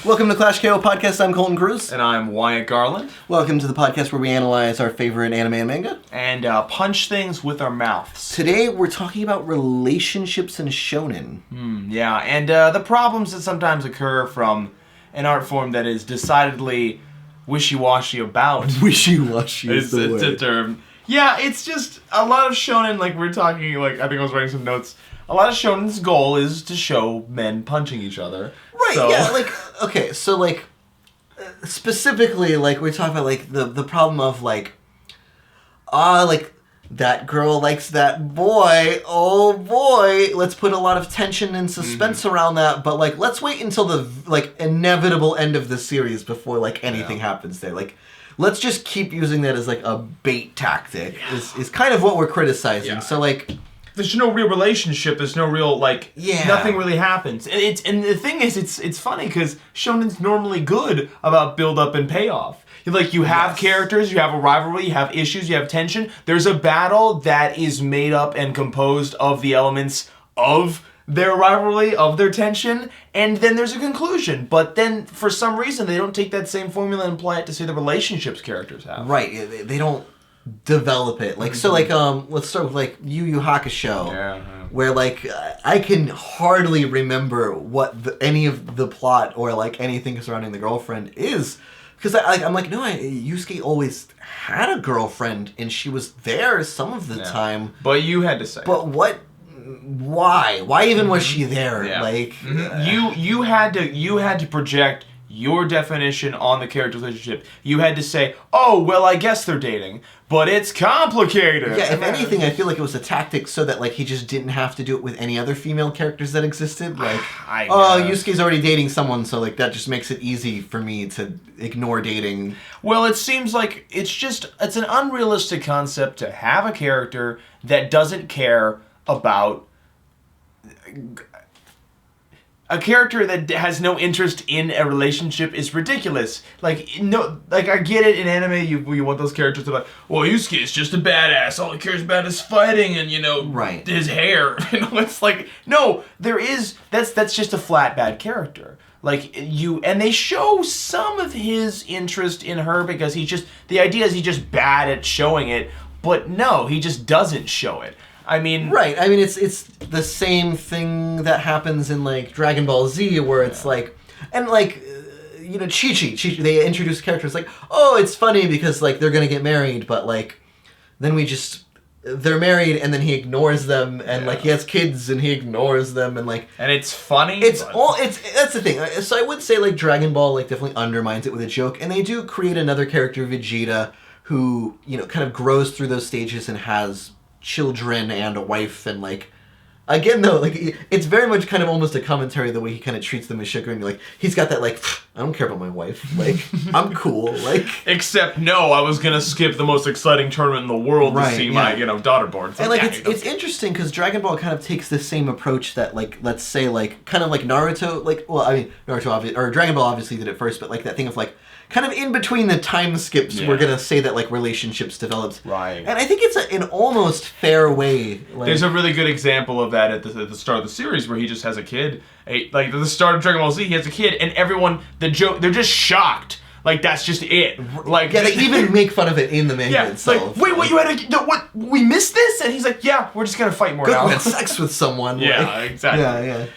Welcome to ClashCast Podcast. I'm Colton Cruz. And I'm Wyatt Garland. Welcome to the podcast where we analyze our favorite anime and manga. And punch things with our mouths. Today we're talking about relationships in shounen. And the problems that sometimes occur from an art form that is decidedly wishy-washy about. Wishy-washy is the it's a word. term. Yeah, it's just a lot of shonen, like we're talking, like I think I was writing some notes. A lot of shonen's goal is to show men punching each other. Right, so. yeah, okay, so specifically, we're talking about, the problem of, that girl likes that boy, oh boy, let's put a lot of tension and suspense around that, but, let's wait until the, inevitable end of the series before, anything happens there. Let's just keep using that as, a bait tactic, is kind of what we're criticizing. Yeah. So, there's no real relationship. There's no real nothing really happens. And the thing is, it's funny because shonen's normally good about build up and payoff. You have characters, you have a rivalry, you have issues, you have tension. There's a battle that is made up and composed of the elements of their rivalry, of their tension, and then there's a conclusion. But then, for some reason, they don't take that same formula and apply it to, say, the relationships characters have. Right. They don't develop it. Let's start with Yu Yu Hakusho, where I can hardly remember what any of the plot or anything surrounding the girlfriend is, because I'm no, Yusuke always had a girlfriend and she was there some of the time, but you had to say. But why even was she there? You had to project your definition on the character relationship. You had to say, oh, well, I guess they're dating, but it's complicated. Yeah, if anything, I feel like it was a tactic so that, he just didn't have to do it with any other female characters that existed. Yusuke's already dating someone, so, that just makes it easy for me to ignore dating. Well, it seems like it's an unrealistic concept to have a character that doesn't care about... A character that has no interest in a relationship is ridiculous. I get it in anime, you want those characters to well, Yusuke is just a badass. All he cares about is fighting and, his hair. It's no, that's just a flat bad character. And they show some of his interest in her because the idea is he's just bad at showing it, but no, he just doesn't show it. Right. It's the same thing that happens in Dragon Ball Z, where it's Chi-Chi, they introduce characters oh, it's funny because they're gonna get married, but then they're married and then he ignores them and he has kids and he ignores them and and it's funny. That's the thing. So I would say Dragon Ball definitely undermines it with a joke, and they do create another character, Vegeta, who kind of grows through those stages and has children and a wife, and again though, it's very much kind of almost a commentary the way he kind of treats them as sugar, and he's got that I don't care about my wife, I'm cool, except no, I was gonna skip the most exciting tournament in the world to see my daughter born. And it's interesting because Dragon Ball kind of takes the same approach that let's say kind of Naruto, Naruto obviously, or Dragon Ball obviously did it first, but that thing of kind of in between the time skips, we're gonna say that relationships developed. Right. And I think it's an almost fair way. There's a really good example of that at the start of the series where he just has a kid. At the start of Dragon Ball Z, he has a kid, and everyone, they're just shocked. That's just it. They even make fun of it in the manga itself. Wait, what, you had what, we missed this? And he's yeah, we're just gonna fight more now. Go have sex with someone. Yeah, exactly. Yeah.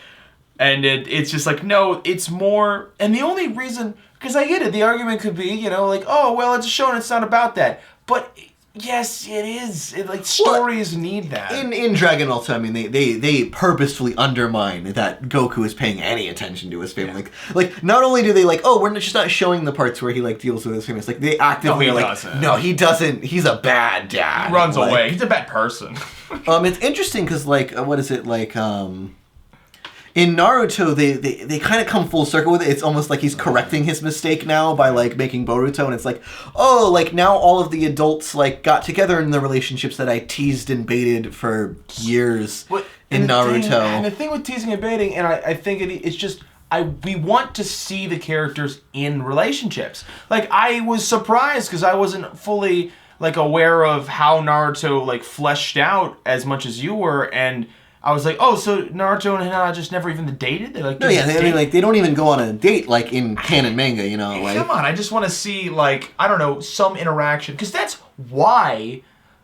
And it's just no, it's more, and the only reason... Because I get it, the argument could be, oh, well, it's a show and it's not about that. But, yes, it is. Stories need that. In Dragon Ball too, they purposefully undermine that Goku is paying any attention to his family. Yeah. Not only do they, we're just not showing the parts where he, deals with his family. It's they actively no, he doesn't. He's a bad dad. He runs away. He's a bad person. It's interesting because, what is it, in Naruto, they kind of come full circle with it. It's almost he's correcting his mistake now by, making Boruto, and it's now all of the adults, got together in the relationships that I teased and baited for years in Naruto. And the thing with teasing and baiting, and I think it's just... we want to see the characters in relationships. I was surprised because I wasn't fully, aware of how Naruto, fleshed out as much as you were, and... I was like, oh, so Naruto and Hinata just never even dated? They like No, yeah, I mean, like, they don't even go on a date, like, in canon manga, you know, like... Come on, I just want to see, like, I don't know, some interaction. Because that's why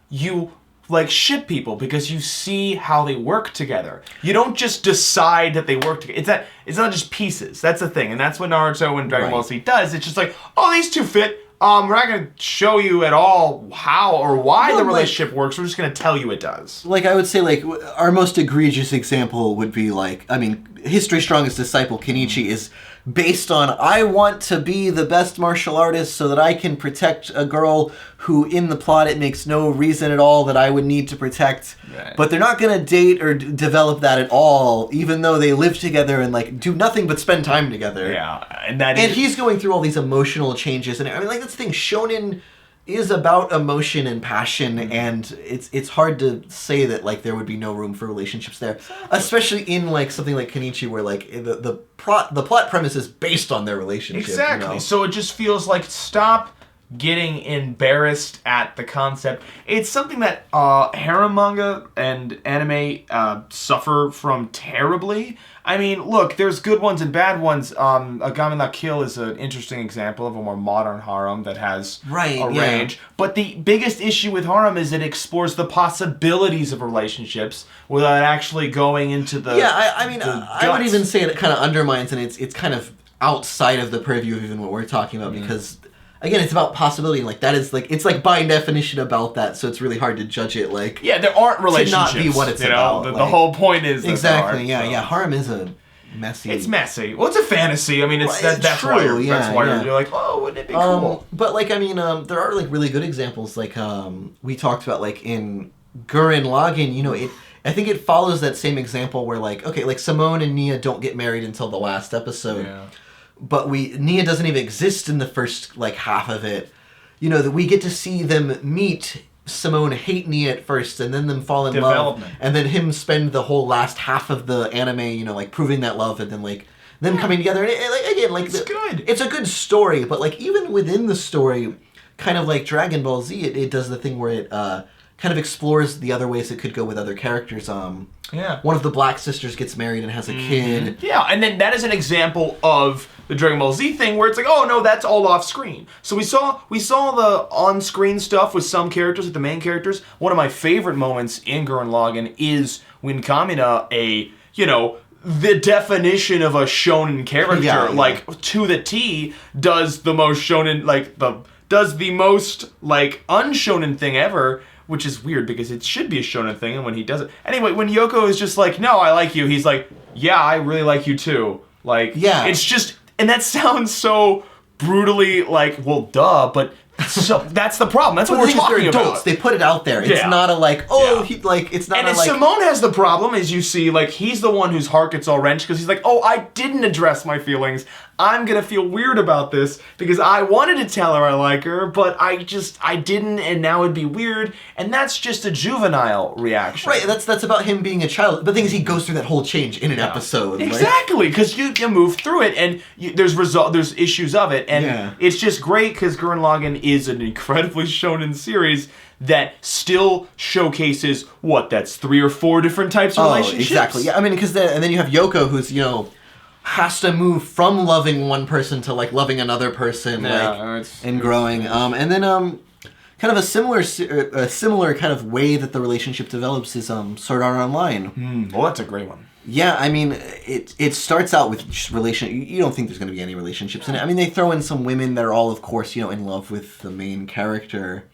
you, like, ship people. Because you see how they work together. You don't just decide that they work together. It's not just pieces. That's the thing. And that's what Naruto and Dragon Ball Z does. It's just like, oh, these two fit. We're not going to show you at all how or why the relationship works. We're just going to tell you it does. Like, I would say, like, our most egregious example would be, like, I mean, History's Strongest Disciple, Kenichi, is based on, I want to be the best martial artist so that I can protect a girl who, in the plot, it makes no reason at all that I would need to protect. Right. But they're not going to date or develop that at all, even though they live together and, like, do nothing but spend time together. Yeah. And he's going through all these emotional changes. And, I mean, like, that's the thing. Shonen is about emotion and passion, and it's hard to say that, like, there would be no room for relationships there, especially in, like, something like Kenichi, where, like, the plot premise is based on their relationship. Exactly. You know? So it just feels like, stop getting embarrassed at the concept. It's something that harem manga and anime suffer from terribly. I mean, look, there's good ones and bad ones. Agami no Kill is an interesting example of a more modern harem that has a range. But the biggest issue with harem is it explores the possibilities of relationships without actually going into the I would even say it kind of undermines, and it's kind of outside of the purview of even what we're talking about, because... Again, it's about possibility. Like, that is, like, it's, like, by definition about that, so it's really hard to judge it, like... Yeah, there aren't relationships. To not be what it's about. The whole point is that exactly, yeah. Harem is a messy... It's messy. Well, it's a fantasy. I mean, that's true, why you're like, oh, wouldn't it be cool? But, like, I mean, there are, like, really good examples. Like, we talked about, like, in Gurren Lagann, you know, I think it follows that same example where, like, okay, like, Simone and Nia don't get married until the last episode. Yeah. But Nia doesn't even exist in the first, like, half of it. You know, that we get to see them meet, Simone hate Nia at first, and then them fall in love. And then him spend the whole last half of the anime, you know, like, proving that love, and then, like, them coming together. And, again, like... It's good. It's a good story, but, like, even within the story, kind of like Dragon Ball Z, it does the thing where it kind of explores the other ways it could go with other characters. One of the Black sisters gets married and has a kid. Yeah, and then that is an example of the Dragon Ball Z thing where it's like, oh no, that's all off screen. So we saw the on-screen stuff with some characters, with the main characters. One of my favorite moments in Gurren Lagann is when Kamina, the definition of a shonen character, like, to the T, does the most shonen, does the most, like, unshonen thing ever. Which is weird because it should be a shonen thing, and when he does it... Anyway, when Yoko is just like, no, I like you, he's like, yeah, I really like you too. Like, it's just... And that sounds so brutally like, well, duh, but... So that's the problem. That's what we're talking about. They put it out there. It's not a like, it's not and a like... Simone has the problem, as you see, like, he's the one whose heart gets all wrenched because he's like, oh, I didn't address my feelings. I'm gonna feel weird about this because I wanted to tell her I like her, but I didn't, and now it'd be weird. And that's just a juvenile reaction. Right, that's about him being a child. The thing is, he goes through that whole change in an episode. Exactly, because you move through it, and there's issues of it, and it's just great because Gurren Lagann is an incredibly shonen series that still showcases, that's 3 or 4 different types of relationships. Exactly. Yeah, I mean, because then you have Yoko, who's, has to move from loving one person to, like, loving another person, and growing. And then kind of a similar kind of way that the relationship develops is Sword Art Online. Well, that's a great one. Yeah, I mean, it starts out with just you don't think there's going to be any relationships in it. I mean, they throw in some women that are all, of course, in love with the main character.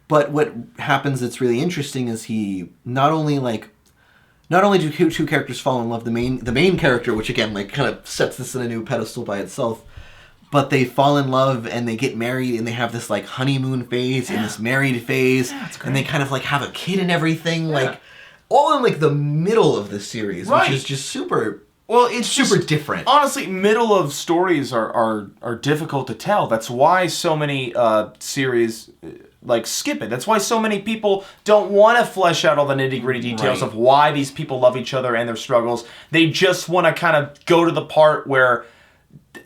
But what happens that's really interesting is he not only do two characters fall in love, the main character, which again, like, kind of sets this in a new pedestal by itself, but they fall in love and they get married and they have this, like, honeymoon phase and this married phase, and they kind of, like, have a kid and everything, like, all in, like, the middle of the series, which is just super... Well, it's super different. Honestly, middle of stories are difficult to tell. That's why so many series... skip it. That's why so many people don't want to flesh out all the nitty-gritty details of why these people love each other and their struggles. They just want to kind of go to the part where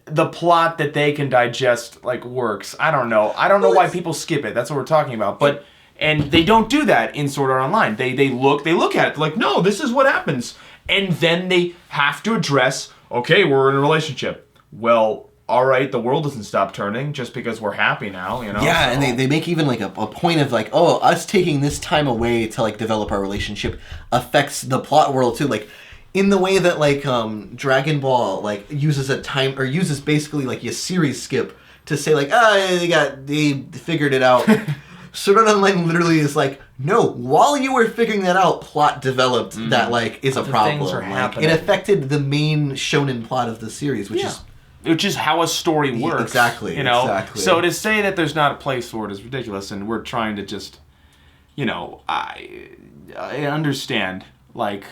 the plot that they can digest, like, works. I don't know. I don't know why people skip it. That's what we're talking about. But And they don't do that in Sword Art Online. They look at it, they're like, no, this is what happens. And then they have to address, okay, we're in a relationship. Well, all right, the world doesn't stop turning just because we're happy now, you know? Yeah, so. and they make even like a point of like, oh, us taking this time away to like develop our relationship affects the plot world too. Like, in the way that like Dragon Ball like uses basically like a series skip to say like, they figured it out. Sword Art Online literally is like, no, while you were figuring that out, plot developed that like is a problem. Things are like, happening. it affected the main shonen plot of the series, which is how a story works. Exactly. You know? Exactly. So to say that there's not a place for it is ridiculous, and we're trying to just, you know, I understand like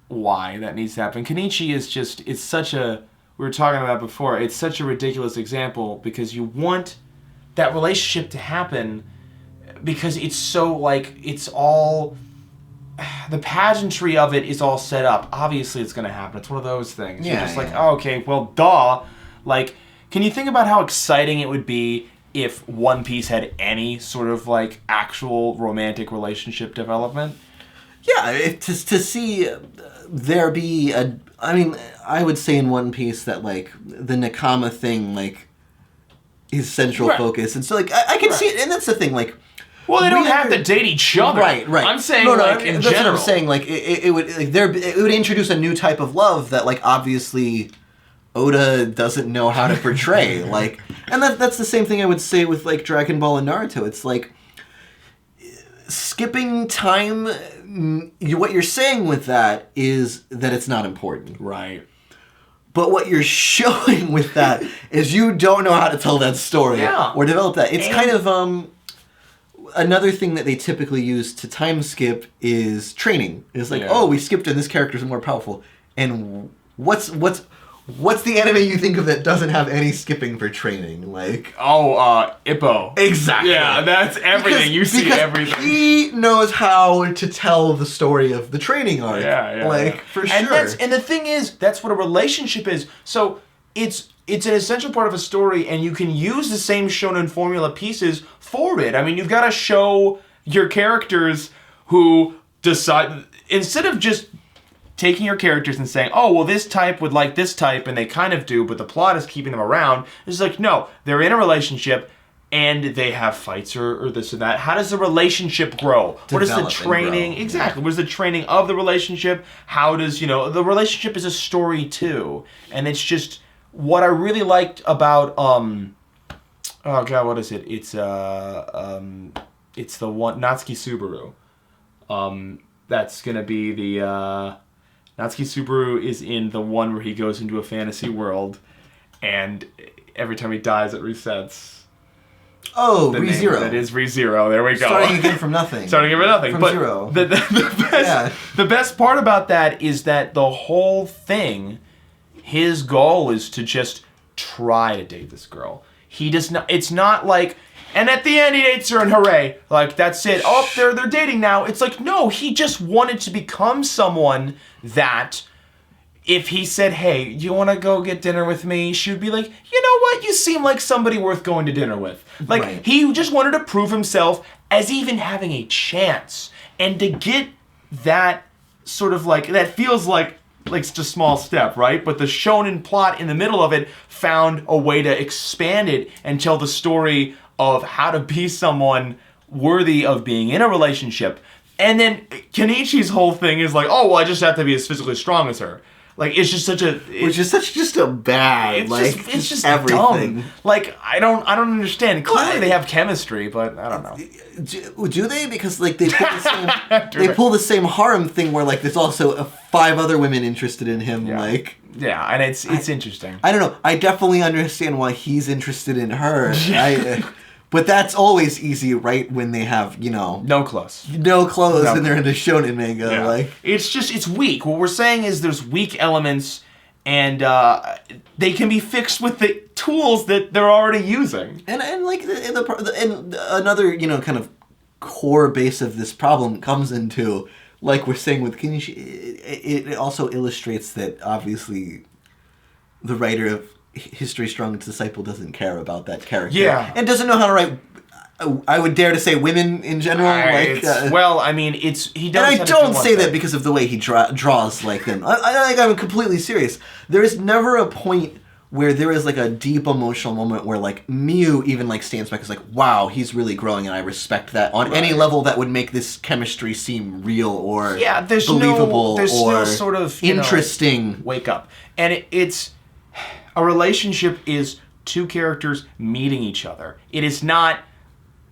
why that needs to happen. Kenichi is just, it's such a, we were talking about before, it's such a ridiculous example because you want that relationship to happen because it's so like, it's all, the pageantry of it is all set up. Obviously it's going to happen. It's one of those things. You're just like, oh, okay, well, duh. Like, can you think about how exciting it would be if One Piece had any sort of like actual romantic relationship development? Yeah, to see there be a... I mean, I would say in One Piece that, like, the Nakama thing, like, is central focus. And so, like, I can see it, and that's the thing, like... Well, they don't have to date each other. Right. I'm saying, in that's general. What I'm saying, like, it would introduce a new type of love that, like, obviously Oda doesn't know how to portray. Like, and that's the same thing I would say with, like, Dragon Ball and Naruto. It's like... skipping time, what you're saying with that is that it's not important. Right. But what you're showing with that is you don't know how to tell that story or develop that. It's kind of another thing that they typically use to time skip is training. It's like, oh, we skipped and this character's more powerful. And what's the anime you think of that doesn't have any skipping for training? Like, Ippo. Exactly. Yeah, that's everything. You see everything. He knows how to tell the story of the training arc. Yeah. Like, for sure. And the thing is, that's what a relationship is. So it's an essential part of a story, and you can use the same shonen formula pieces for it. I mean, you've got to show your characters who decide, instead of just taking your characters and saying, oh, well, this type would like this type, and they kind of do, but the plot is keeping them around. It's like, no, they're in a relationship, and they have fights or this or that. How does the relationship grow? What is the training? Exactly. What is the training of the relationship? How does, the relationship is a story, too. And it's just, what I really liked about, oh, God, what is it? It's the one, Natsuki Subaru. That's going to be the... Natsuki Subaru is in the one where he goes into a fantasy world, and every time he dies, it resets. Oh, ReZero. That is ReZero. There we go. Starting again from nothing. From zero. The best part about that is that the whole thing, his goal is to just try to date this girl. He does not. It's not like. And at the end, he dates her, and hooray! Like, that's it. Oh, they're dating now. It's like, no, he just wanted to become someone that, if he said, hey, you want to go get dinner with me? She would be like, you know what? You seem like somebody worth going to dinner with. Like, he just wanted to prove himself as even having a chance. And to get that sort of like, that feels like such a small step, right? But the shonen plot in the middle of it found a way to expand it and tell the story of how to be someone worthy of being in a relationship. And then Kenichi's whole thing is like, oh, well, I just have to be as physically strong as her. Like, it's just such a... Which is just a bad, it's just everything. Dumb. Like, I don't understand. Clearly they have chemistry, but I don't know. Do they? Because, like, they pull the same harem thing where, like, there's also 5 other women interested in him, like... Yeah, and it's interesting. I don't know. I definitely understand why he's interested in her. But that's always easy, right? When they have, no clothes. No clothes, and they're into shonen manga. Yeah. Like, it's weak. What we're saying is there's weak elements, and they can be fixed with the tools that they're already using. And another, kind of core base of this problem comes into, like we're saying with Kenichi, it also illustrates that obviously the writer of History Strong's Disciple doesn't care about that character. Yeah. And doesn't know how to write I would dare to say women in general. Well, I mean, he does. And I don't say that because of the way he draws like them. I'm completely serious. There is never a point where there is like a deep emotional moment where like Miu even like stands back and is like, wow, he's really growing and I respect that on any level that would make this chemistry seem real or believable there's or no sort of interesting. Wake up. And it's a relationship is two characters meeting each other. It is not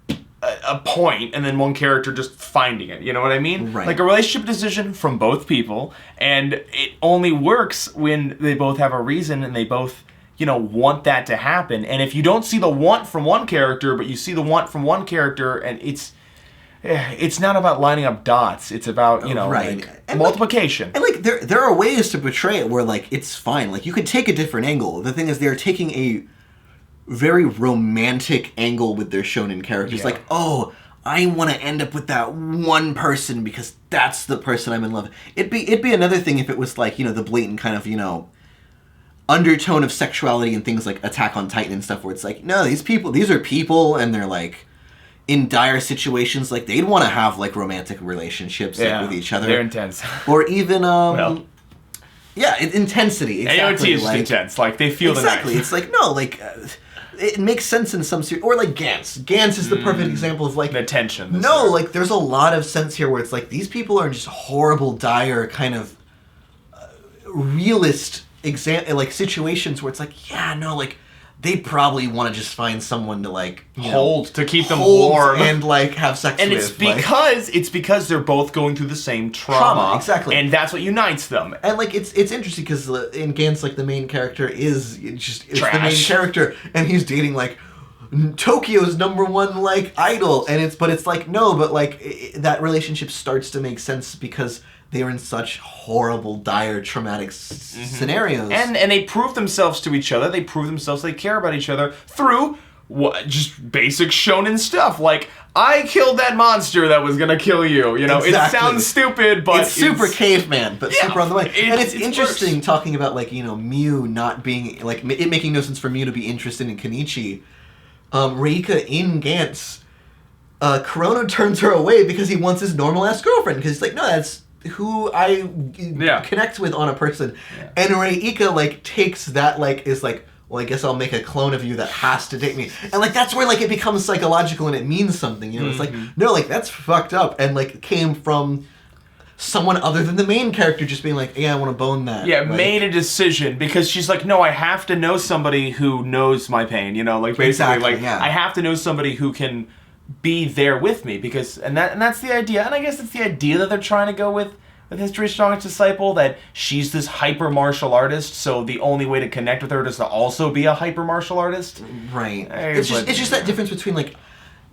a point and then one character just finding it. You know what I mean? Right. Like a relationship decision from both people, and it only works when they both have a reason and they both, want that to happen. And if you don't see the want from one character, but you see the want from one character, and it's not about lining up dots. It's about, and multiplication. And there are ways to portray it where like it's fine. Like you could take a different angle. The thing is they're taking a very romantic angle with their shonen characters. Yeah. Like, oh, I want to end up with that one person because that's the person I'm in love with. It'd be another thing if it was like, the blatant kind of, undertone of sexuality and things like Attack on Titan and stuff where it's like, no, these are people and they're like in dire situations, like they'd want to have like romantic relationships with each other. They're intense. Or even intensity. Exactly. AOT is intense. Like they feel exactly. the It's like no, like it makes sense in some series. Or like Gantz. Gantz is the perfect example of like the tension. Like there's a lot of sense here where it's like these people are just horrible, dire kind of realist situations where it's like they'd probably want to just find someone to like to keep them warm and like have sex and with. And it's because they're both going through the same trauma. Exactly. And that's what unites them. And like it's interesting because in Gantz like the main character is the main character and he's dating like Tokyo's #1 like idol and it's like no, but like that relationship starts to make sense because they are in such horrible, dire, traumatic scenarios. And they prove themselves to each other. They prove themselves they care about each other through just basic shonen stuff. Like, I killed that monster that was going to kill you. Exactly. It sounds stupid, but it's super caveman, but super on the way. And it's interesting works. talking about, like, Miu not being, like, it making no sense for Miu to be interested in Kenichi. Reika in Gantz, Kurono turns her away because he wants his normal-ass girlfriend. Because he's like, no, that's who I connect with on a person. Yeah. And Reika, like, takes that, like, is like, well, I guess I'll make a clone of you that has to date me. And, like, that's where, like, it becomes psychological and it means something, It's like, no, like, that's fucked up. And, like, came from someone other than the main character just being like, yeah, I want to bone that. Yeah, like, made a decision because she's like, no, I have to know somebody who knows my pain, Like, basically, exactly, I have to know somebody who can be there with me because and that's the idea, and I guess it's the idea that they're trying to go with History's Strongest Disciple, that she's this hyper martial artist, so the only way to connect with her is to also be a hyper martial artist. Right. It's just that difference between like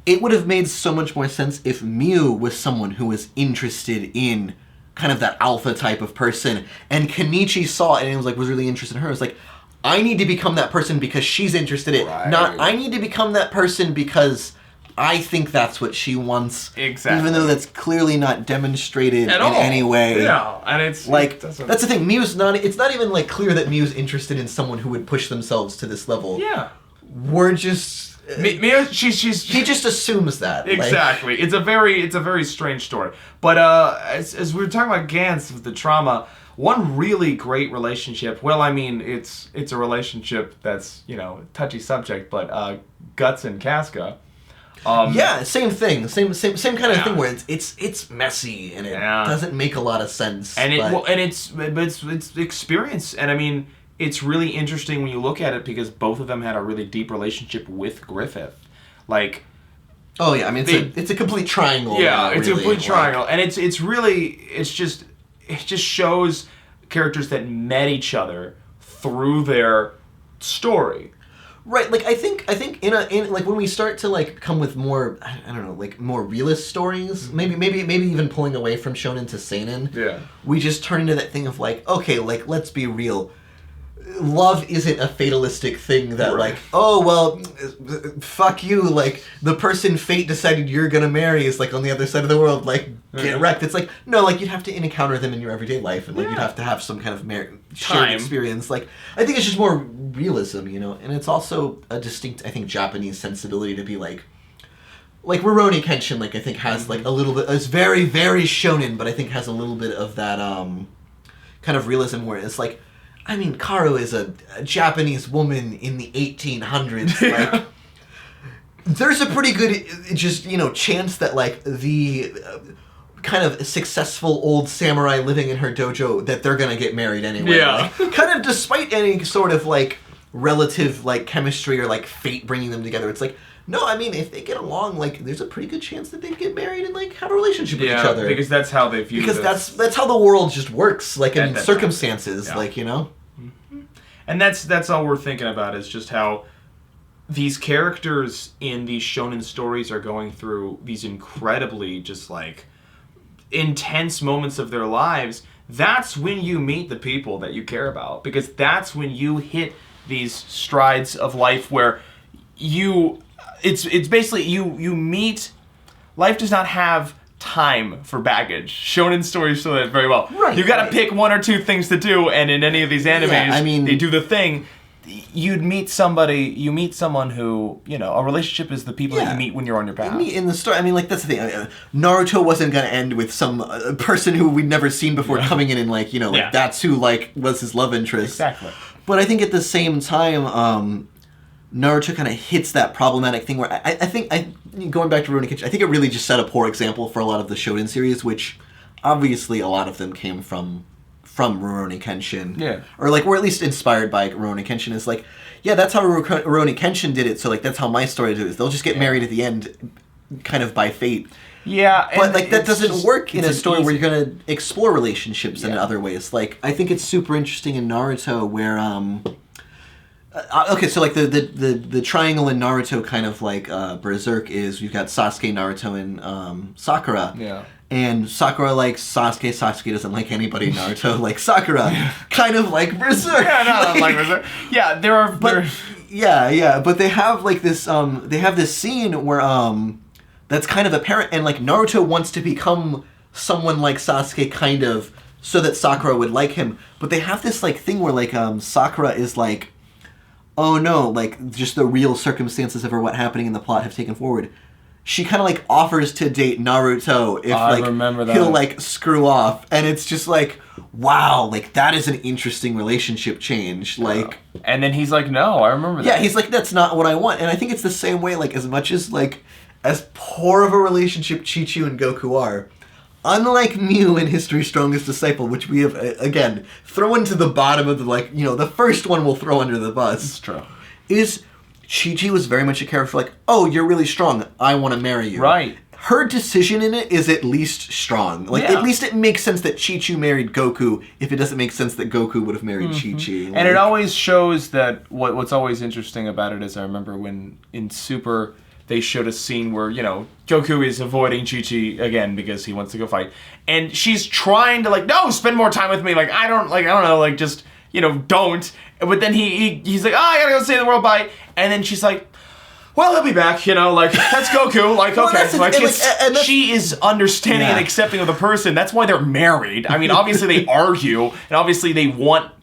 it would have made so much more sense if Miu was someone who was interested in kind of that alpha type of person, and Kenichi saw it and was really interested in her. It's like, I need to become that person because she's interested in it, not I need to become that person because I think that's what she wants. Exactly. Even though that's clearly not demonstrated in any way. Yeah, and it's like that's the thing. Miu's not. It's not even like clear that Miu's interested in someone who would push themselves to this level. Yeah. We're just. Miu, he just assumes that. Exactly. Like, it's a very strange story. But as we were talking about Gantz with the trauma, one really great relationship. Well, I mean, it's a relationship that's touchy subject, but Guts and Casca. Same thing. Same kind of thing where it's messy and it doesn't make a lot of sense. And it's experience, and I mean it's really interesting when you look at it because both of them had a really deep relationship with Griffith, like. Oh yeah, I mean it's a complete triangle. Yeah, it's really, a complete triangle, and it just shows characters that met each other through their story. Right, like I think in like when we start to like come with more, I don't know, like more realist stories, maybe even pulling away from shonen to seinen. Yeah. We just turn into that thing of like, okay, like let's be real. Love isn't a fatalistic thing that like, oh well, fuck you, like the person fate decided you're gonna marry is like on the other side of the world, like get wrecked. It's like, no, like you'd have to encounter them in your everyday life and like you'd have to have some kind of shared experience. Like I think it's just more realism, and it's also a distinct, I think, Japanese sensibility to be like, like Rurouni Kenshin, like I think has like a little bit. It's very very shonen, but I think has a little bit of that kind of realism where it's like, I mean, Karu is a Japanese woman in the 1800s. Like, there's a pretty good just chance that like the kind of successful old samurai living in her dojo that they're gonna get married anyway. Yeah. Like, kind of despite any sort of like relative like chemistry or like fate bringing them together. It's like, no, I mean, if they get along, like, there's a pretty good chance that they'd get married and, like, have a relationship with each other. Because that's how they view Because that's how the world just works, like, in circumstances, yeah. like, Mm-hmm. And that's all we're thinking about is just how these characters in these shonen stories are going through these incredibly just, like, intense moments of their lives. That's when you meet the people that you care about. Because that's when you hit these strides of life where it's basically you meet. Life does not have time for baggage. Shonen stories show that very well. Right. You got to pick one or two things to do, and in any of these animes, they do the thing. You meet someone who, a relationship is the people that you meet when you're on your path. In the story, I mean, like, that's the thing. Naruto wasn't going to end with some person who we'd never seen before coming in and, like, that's who, like, was his love interest. Exactly. But I think at the same time, Naruto kind of hits that problematic thing where I think, going back to Rurouni Kenshin, I think it really just set a poor example for a lot of the shonen series, which obviously a lot of them came from Rurouni Kenshin. Yeah. Or like, or at least inspired by Rurouni Kenshin. Is like, yeah, that's how Rurouni Kenshin did it, so like that's how my story is. They'll just get married at the end, kind of by fate. Yeah, but like that doesn't work in a story where you're gonna explore relationships in other ways. Like, I think it's super interesting in Naruto where okay, so like the triangle in Naruto, kind of like Berserk, is you've got Sasuke, Naruto, and Sakura. Yeah. And Sakura likes Sasuke. Sasuke doesn't like anybody. Naruto likes Sakura. Kind of like Berserk. Yeah, no, like Berserk. Yeah, there are. But they have like this. They have this scene where that's kind of apparent, and like Naruto wants to become someone like Sasuke, kind of, so that Sakura would like him. But they have this like thing where like Sakura is like, oh no, like just the real circumstances of what happening in the plot have taken forward. She kind of like offers to date Naruto if like he'll like screw off, and it's just like, wow, like that is an interesting relationship change. Like, and then he's like, no, I remember that. Yeah, he's like, that's not what I want. And I think it's the same way, like, as much as like as poor of a relationship Chi-Chu and Goku are, unlike Mew in History's Strongest Disciple, which we have, again, thrown to the bottom of the, like, the first one we'll throw under the bus. It's true. Is Chi-Chi was very much a character like, oh, you're really strong, I want to marry you. Right. Her decision in it is at least strong. Like, at least it makes sense that Chi-Chu married Goku if it doesn't make sense that Goku would have married Chi-Chi. And it always shows that what's always interesting about it is I remember when in Super they showed a scene where, Goku is avoiding Chi-Chi again because he wants to go fight. And she's trying to, like, no, spend more time with me. Like, I don't know, like, just, don't. But then he's like, I gotta go save the world, bye. And then she's like, well, he'll be back, like, that's Goku. Like, well, okay. Like, she is understanding and accepting of the person. That's why they're married. I mean, obviously they argue, and obviously they want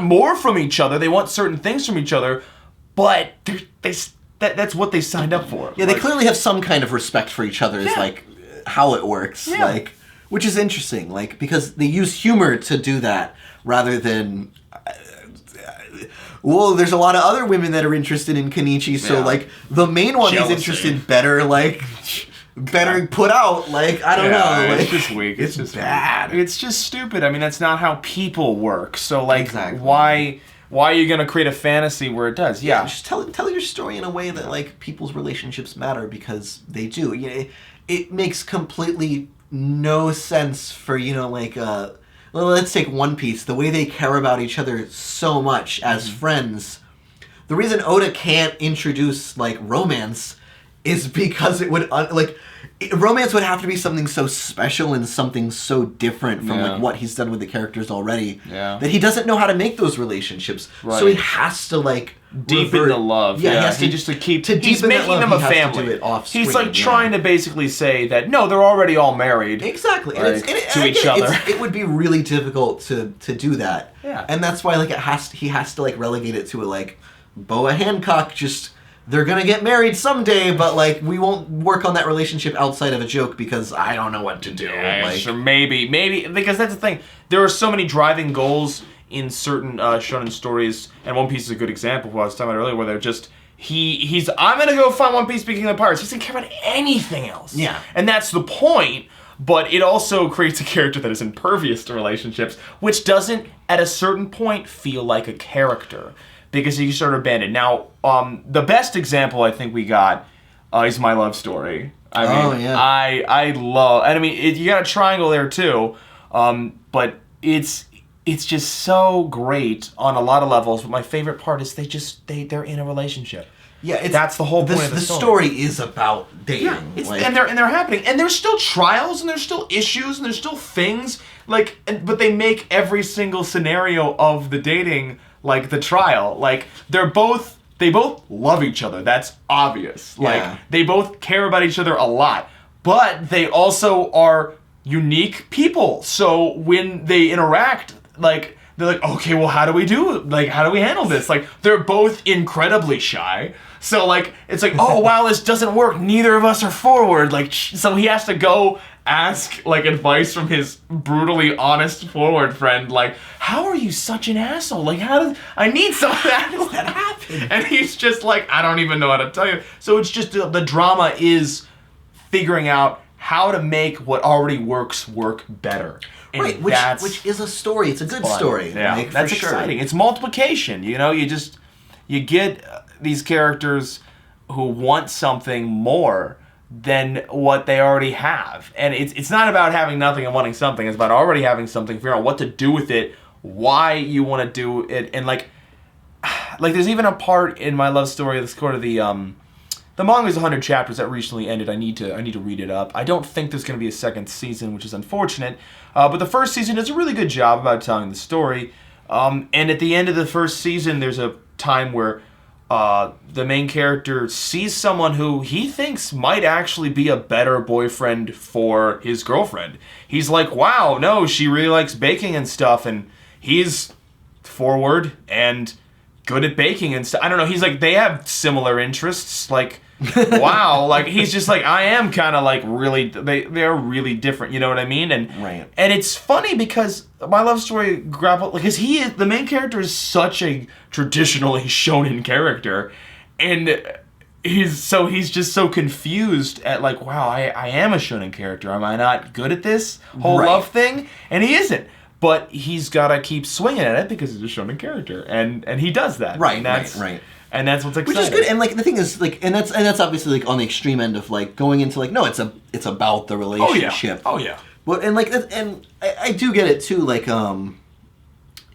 more from each other. They want certain things from each other, but that's what they signed up for. Yeah, they clearly have some kind of respect for each other, is like how it works. Yeah. Like, which is interesting, like, because they use humor to do that rather than well, there's a lot of other women that are interested in Kenichi, so like the main one is interested better put out, like, I don't know. Like, it's just weak. It's just bad. Weak. It's just stupid. I mean, that's not how people work. So like why are you going to create a fantasy where it does? Yeah. Just tell your story in a way that, like, people's relationships matter, because they do. It makes completely no sense for, well, let's take One Piece. The way they care about each other so much as friends. The reason Oda can't introduce, like, romance is because it would, romance would have to be something so special and something so different from like what he's done with the characters already that he doesn't know how to make those relationships. Right. So he has to like deepen the love. Yeah, he has to just he's making them a family. He's like trying to basically say that no, they're already all married. Exactly, like, to each other. It would be really difficult to do that. Yeah, and that's why like he has to like relegate it to a like Boa Hancock just they're gonna get married someday, but like we won't work on that relationship outside of a joke because I don't know what to do. Yeah, like, sure, maybe because that's the thing. There are so many driving goals in certain shonen stories, and One Piece is a good example of what I was talking about earlier, where they're just he's I'm gonna go find One Piece speaking of the pirates. He doesn't care about anything else. Yeah, and that's the point. But it also creates a character that is impervious to relationships, which doesn't, at a certain point, feel like a character. Because you sort of abandon. Now, the best example I think we got is My Love Story. I love... And I mean, you got a triangle there, too. But it's just so great on a lot of levels. But my favorite part is they're in a relationship. Yeah, that's the whole point of the story. The story is about dating, and they're happening, and there's still trials, and there's still issues, and there's still things but they make every single scenario of the dating like the trial. Like they both love each other. That's obvious. Like they both care about each other a lot, but they also are unique people. So when they interact, like. They're like, okay, well, how do we handle this? Like, they're both incredibly shy. So, like, it's like, oh, wow, this doesn't work. Neither of us are forward. Like, so he has to go ask, like, advice from his brutally honest forward friend. Like, how are you such an asshole? Like, I need some of that. How does that happen? And he's just like, I don't even know how to tell you. So it's just, the drama is figuring out how to make what already works work better. And right, which is a story. It's a good story. Yeah, like, that's exciting. It's multiplication. You know, you get these characters who want something more than what they already have. And it's not about having nothing and wanting something. It's about already having something, figuring out what to do with it, why you want to do it, and like there's even a part in My Love Story that's sort of the manga is 100 chapters that recently ended. I need to read it up. I don't think there's going to be a second season, which is unfortunate. But the first season does a really good job about telling the story. And at the end of the first season, there's a time where the main character sees someone who he thinks might actually be a better boyfriend for his girlfriend. He's like, wow, no, she really likes baking and stuff. And he's forward and good at baking and stuff. I don't know. He's like, they have similar interests. Like, wow. Like, he's just like, I am kind of like really, they're really different. You know what I mean? And right. And it's funny because My Love Story because the main character is such a traditionally shonen character. And he's just so confused at like, wow, I am a shonen character. Am I not good at this whole love thing? And he isn't. But he's got to keep swinging at it because he's a shonen character, and he does that. Right, and that's, right. And that's what's exciting. Which is good, and like the thing is, like, and that's obviously like on the extreme end of like going into like, no, it's about the relationship. Oh yeah. But and like and I do get it too. Like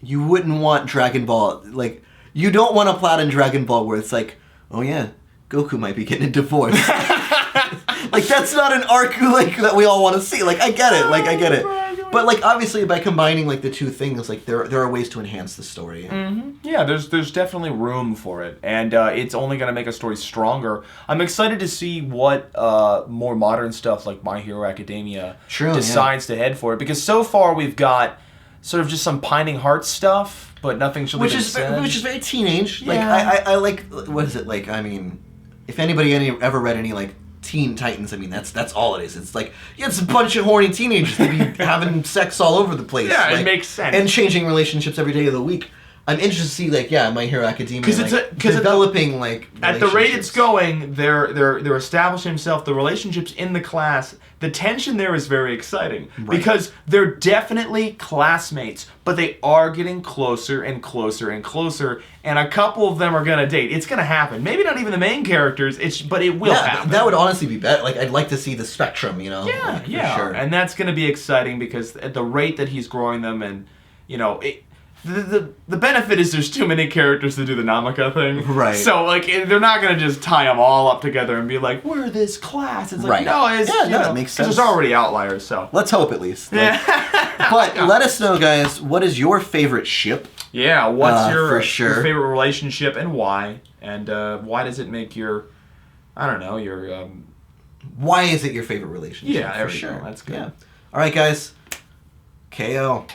you wouldn't want Dragon Ball, like you don't want a plot in Dragon Ball where it's like, oh yeah, Goku might be getting a divorce. Like that's not an arc like that we all want to see. Like I get it. But like obviously by combining like the two things, like there are ways to enhance the story. Mm-hmm. Yeah, there's definitely room for it, and it's only going to make a story stronger. I'm excited to see what more modern stuff like My Hero Academia decides to head for it, because so far we've got sort of just some Pining Heart stuff, but nothing's really been said. Which is very teenage. Like I like, what is it like? I mean, if anybody ever read any like Teen Titans, I mean that's all it is. It's like it's a bunch of horny teenagers that be having sex all over the place. Yeah, like, it makes sense. And changing relationships every day of the week. I'm interested to see like My Hero Academia because developing like at the rate it's going, they're establishing themselves, the relationships in the class. The tension there is very exciting because they're definitely classmates, but they are getting closer and closer and closer, and a couple of them are gonna date. It's gonna happen. Maybe not even the main characters. But it will happen. That would honestly be better. Like I'd like to see the spectrum, you know. Yeah, like, yeah, for sure. And that's gonna be exciting because at the rate that he's growing them, and you know. The benefit is there's too many characters to do the Namaka thing. Right. So, like, they're not going to just tie them all up together and be like, we're this class. It's like, no, it's, that makes sense. There's already outliers, so. Let's hope at least. Like, but let us know, guys, what is your favorite ship? Yeah, what's your favorite relationship and why? And why does it make your, I don't know, your... why is it your favorite relationship? Yeah, for sure. That's good. Yeah. All right, guys. KO.